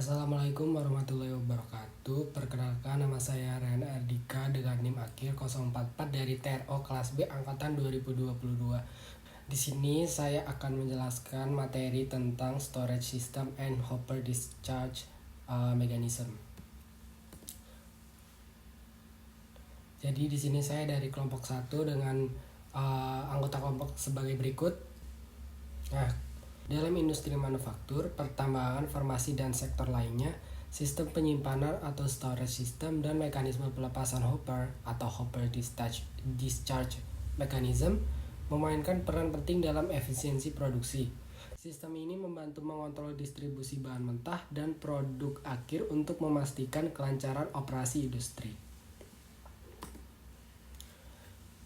Assalamualaikum warahmatullahi wabarakatuh. Perkenalkan, nama saya Ryan Ardika dengan NIM akhir 044 dari TRO kelas B angkatan 2022. Di sini saya akan menjelaskan materi tentang storage system and hopper discharge mechanism. Jadi di sini saya dari kelompok 1 dengan anggota kelompok sebagai berikut. Nah, dalam industri manufaktur, pertambangan, farmasi, dan sektor lainnya, sistem penyimpanan atau storage system dan mekanisme pelepasan hopper atau hopper discharge mechanism memainkan peran penting dalam efisiensi produksi. Sistem ini membantu mengontrol distribusi bahan mentah dan produk akhir untuk memastikan kelancaran operasi industri.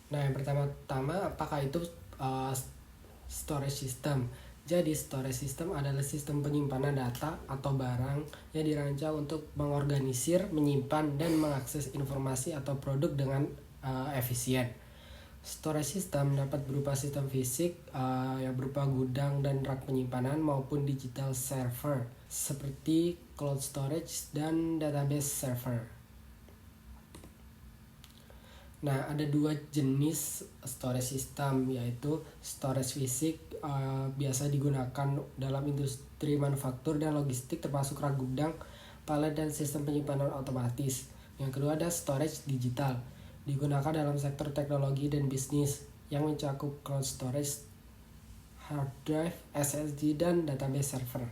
Nah, yang pertama-tama, apakah itu storage system? Jadi, storage system adalah sistem penyimpanan data atau barang yang dirancang untuk mengorganisir, menyimpan, dan mengakses informasi atau produk dengan efisien. Storage system dapat berupa sistem fisik yang berupa gudang dan rak penyimpanan maupun digital server seperti cloud storage dan database server. Nah, ada dua jenis storage system, yaitu storage fisik biasa digunakan dalam industri manufaktur dan logistik termasuk rak gudang, palet, dan sistem penyimpanan otomatis. Yang kedua ada storage digital, digunakan dalam sektor teknologi dan bisnis yang mencakup cloud storage, hard drive, SSD, dan database server.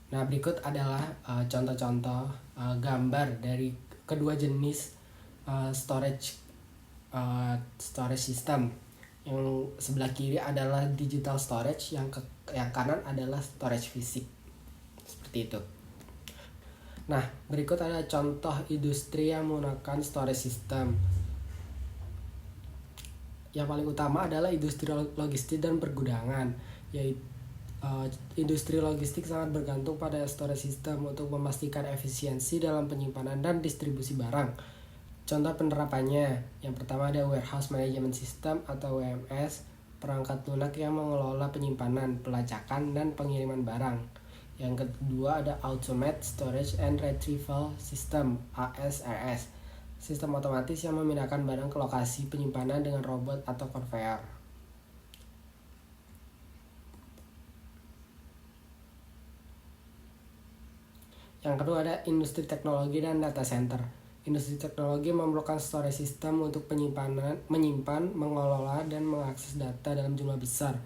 Nah, berikut adalah contoh-contoh gambar dari kedua jenis storage system. Yang sebelah kiri adalah digital storage, yang kanan adalah storage fisik. Seperti itu. Nah, berikut ada contoh industri yang menggunakan storage system. Yang paling utama adalah industri logistik dan pergudangan, yaitu industri logistik sangat bergantung pada storage system untuk memastikan efisiensi dalam penyimpanan dan distribusi barang. Contoh penerapannya, yang pertama ada Warehouse Management System atau WMS, perangkat lunak yang mengelola penyimpanan, pelacakan, dan pengiriman barang. Yang kedua ada Automated Storage and Retrieval System ASRS, sistem otomatis yang memindahkan barang ke lokasi penyimpanan dengan robot atau konveyor. Yang kedua ada industri teknologi dan data center. Industri teknologi memerlukan storage system untuk menyimpan, mengelola, dan mengakses data dalam jumlah besar.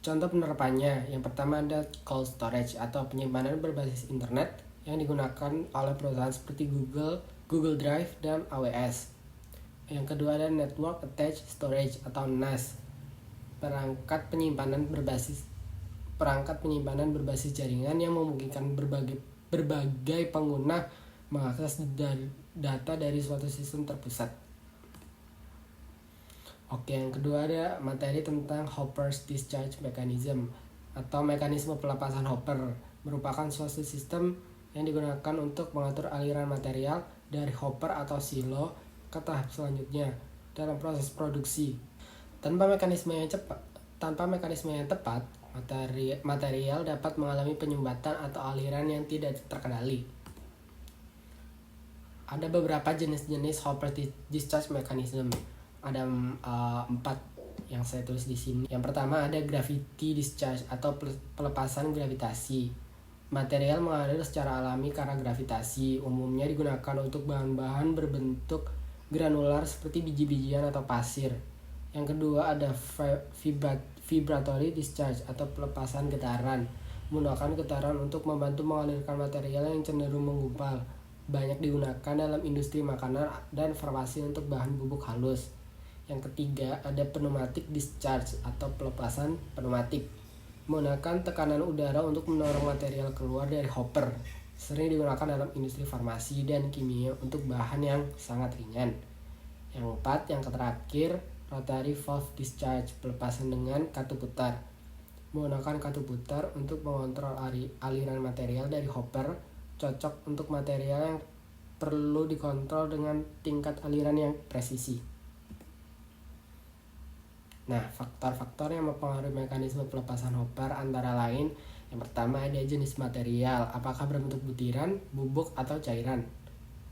Contoh penerapannya, yang pertama ada cold storage atau penyimpanan berbasis internet yang digunakan oleh perusahaan seperti Google Drive, dan AWS. Yang kedua ada network attached storage atau NAS, perangkat penyimpanan berbasis jaringan yang memungkinkan berbagai pengguna mengakses data dari suatu sistem terpusat. Oke, yang kedua ada materi tentang hopper discharge mechanism atau mekanisme pelepasan hopper, merupakan suatu sistem yang digunakan untuk mengatur aliran material dari hopper atau silo ke tahap selanjutnya dalam proses produksi. Tanpa mekanisme yang tepat, material dapat mengalami penyumbatan atau aliran yang tidak terkendali. Ada beberapa jenis-jenis hopper discharge mechanism. Ada 4 yang saya tulis di sini. Yang pertama ada gravity discharge atau pelepasan gravitasi. Material mengalir secara alami karena gravitasi. Umumnya digunakan untuk bahan-bahan berbentuk granular seperti biji-bijian atau pasir. Yang kedua ada vibratory discharge atau pelepasan getaran. Menggunakan getaran untuk membantu mengalirkan material yang cenderung menggumpal. Banyak digunakan dalam industri makanan dan farmasi untuk bahan bubuk halus. Yang ketiga ada pneumatic discharge atau pelepasan pneumatik, menggunakan tekanan udara untuk mendorong material keluar dari hopper. Sering digunakan dalam industri farmasi dan kimia untuk bahan yang sangat ringan. Yang keempat, yang terakhir, rotary valve discharge, pelepasan dengan katu putar, menggunakan katu putar untuk mengontrol aliran material dari hopper. Cocok untuk material yang perlu dikontrol dengan tingkat aliran yang presisi. Nah, faktor-faktor yang mempengaruhi mekanisme pelepasan hopper antara lain Yang pertama ada jenis material, apakah berbentuk butiran, bubuk, atau cairan.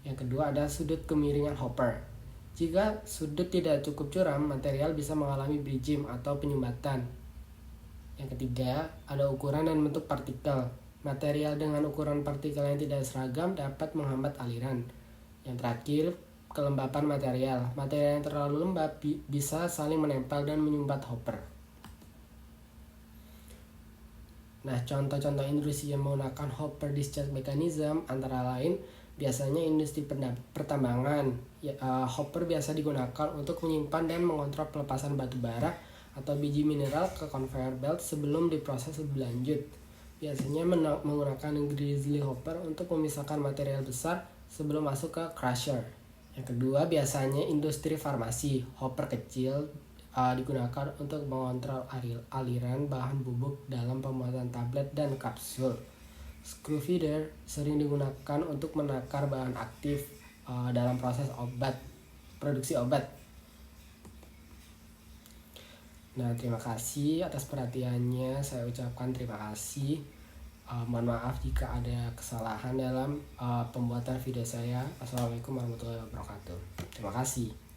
Yang kedua ada sudut kemiringan Hopper. Jika sudut tidak cukup curam, material bisa mengalami bridging atau penyumbatan. Yang ketiga ada ukuran dan bentuk partikel. Material dengan ukuran partikel yang tidak seragam dapat menghambat aliran. Yang terakhir, kelembapan material. Material yang terlalu lembab bisa saling menempel dan menyumbat hopper. Nah, contoh-contoh industri yang menggunakan hopper discharge mechanism antara lain biasanya industri pertambangan. Hopper biasa digunakan untuk menyimpan dan mengontrol pelepasan batu bara atau biji mineral ke conveyor belt sebelum diproses lebih lanjut. Biasanya menggunakan grizzly hopper untuk memisahkan material besar sebelum masuk ke crusher. Yang kedua, biasanya industri farmasi. Hopper kecil digunakan untuk mengontrol aliran bahan bubuk dalam pembuatan tablet dan kapsul. Screw feeder sering digunakan untuk menakar bahan aktif dalam proses produksi obat. Nah, terima kasih atas perhatiannya. Saya ucapkan terima kasih. Mohon maaf jika ada kesalahan dalam pembuatan video saya. Assalamualaikum warahmatullahi wabarakatuh. Terima kasih.